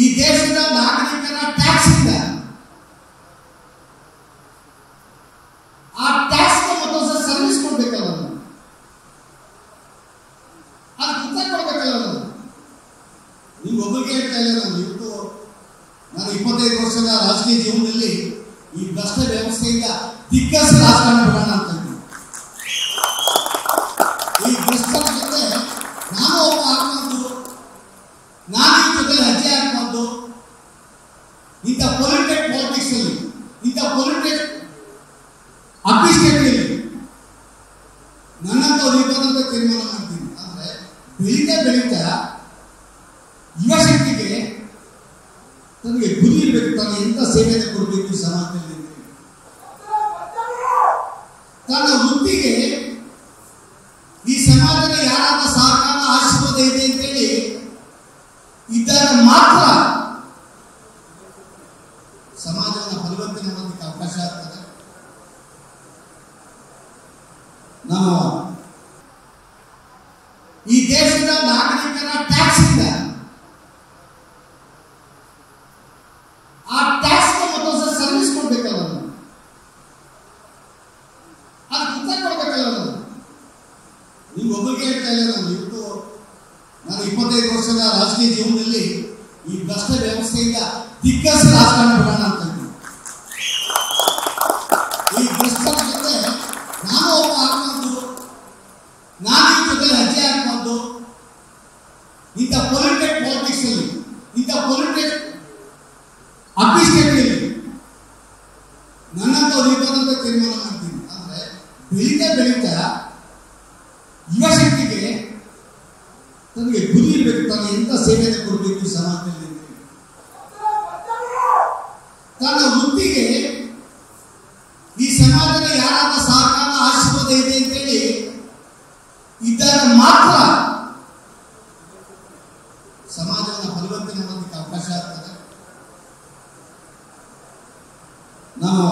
ಈ ದೇಶದ ನಾಗರಿಕರ ಟ್ಯಾಕ್ಸ್ ಇದೆ. ಆ ಟ್ಯಾಕ್ಸ್ಗೆ ಮತ್ತೊಂದು ಸರ್ವಿಸ್ ಕೊಡ್ಬೇಕಲ್ಲ, ಅದು ಉತ್ತರ ಕೊಡ್ಬೇಕಲ್ಲ. ನೀವು ಒಬ್ಬರಿಗೆ ಹೇಳ್ತಾ ಇಲ್ಲ, ನಾನು 25 ವರ್ಷದ ರಾಜಕೀಯ ಜೀವನದಲ್ಲಿ ಈ ಭ್ರಷ್ಟ ವ್ಯವಸ್ಥೆಯಿಂದ ದಿಗ್ಗಜ ರಾಜಕಾರಣ ಬಿಡೋಣ ಅಂತ ಈ ಭ್ರಷ್ಟರ ಜೊತೆ ನಾನು ಒಬ್ಬ ಆಗ್ಬಾರ್ದು, ನಾನು ಈ ಜೊತೆ ಹೆಜ್ಜೆ ಹಾಕಬಾರ್ದು. ಇಂಥ ಪಾಲಿಟಿಕ್ಸ್ ಅಲ್ಲಿ, ಇಂಥ ಪೊಲಿಟಿಕ್ಸ್ ಅಪಿಸ್ಟೇಟಲ್ಲಿ ನನ್ನಂತವ್ರು ಇರೋದಂತ ತೀರ್ಮಾನ ಮಾಡ್ತೀನಿ. ಅಂದ್ರೆ ಬೆಳೀತಾ ಯುವ ಶಕ್ತಿಗೆ ತನಗೆ ಗುರಿ ಇರಬೇಕು, ತಾನು ಎಂತ ಸೇವೆಯನ್ನು ಕೊಡಬೇಕು ಸಮಾಜದಲ್ಲಿ, ತನ್ನ ವೃತ್ತಿಗೆ ಈ ಸಮಾಜದ ಯಾರಾದ ಸಹಕಾರ ಆಶೀರ್ವಾದ ಇದೆ ಅಂತೇಳಿ ಇದ್ದಾಗ ಮಾತ್ರ ಸಮಾಜವನ್ನು ಪರಿವರ್ತನೆ ಮಾಡೋದಕ್ಕೆ ಅವಕಾಶ ಆಗ್ತದೆ. ನಾವು ಈ ದೇಶದ ನಾಗರಿಕರ ಟ್ಯಾಕ್ಸ್ ಇದೆ. ಆ ಟ್ಯಾಕ್ಸ್ಗೆ ಮತ್ತೊಂದು ಸರ್ವಿಸ್ ಕೊಡ್ಬೇಕಲ್ಲ, ಅದು ಉತ್ತರ ಕೊಡ್ಬೇಕಲ್ಲ. ನೀವು ಒಬ್ಬರಿಗೆ ಹೇಳ್ತಾ ಇಲ್ಲ, ನಾನು 25 ವರ್ಷದ ರಾಜಕೀಯ ಜೀವನದಲ್ಲಿ ಈ ಭ್ರಷ್ಟ ವ್ಯವಸ್ಥೆಯಿಂದ ದಿಗ್ಗಜ ರಾಜಕಾರಣ ಬಿಡೋಣ ಅಂತ ಈ ಭ್ರಷ್ಟರ ಜೊತೆ ನಾನು ಒಬ್ಬ ಆಗ್ಬಾರ್ದು, ನಾನು ಈ ಜೊತೆ ಹೆಜ್ಜೆ ಹಾಕಬಾರ್ದು. ಇಂಥ ಪಾಲಿಟಿಕ್ಸ್ ಅಲ್ಲಿ, ಇಂಥ ಪೊಲಿಟಿಕ್ಸ್ ಅಪಿಸ್ಟೇಟಲ್ಲಿ ನನ್ನಂತವ್ರು ಇರೋದಂತ ತೀರ್ಮಾನ ಮಾಡ್ತೀನಿ. ಅಂದ್ರೆ ಬೆಳೀತಾ ಯುವ ಶಕ್ತಿಗೆ ತನಗೆ ಗುರಿ ಇರಬೇಕು, ತಾನು ಎಂತ ಸೇವೆಯನ್ನು ಕೊಡಬೇಕು ಸಮಾಜದಲ್ಲಿ, ತನ್ನ ವೃತ್ತಿಗೆ ಈ ಸಮಾಜದ ಯಾರಾದ ಸಹಕಾರ ಆಶೀರ್ವಾದ ಇದೆ ಅಂತೇಳಿ ಇದ್ದಾಗ ಮಾತ್ರ ಸಮಾಜವನ್ನು ಪರಿವರ್ತನೆ ಮಾಡೋದಕ್ಕೆ ಅವಕಾಶ ಆಗ್ತದೆ. ನಾವು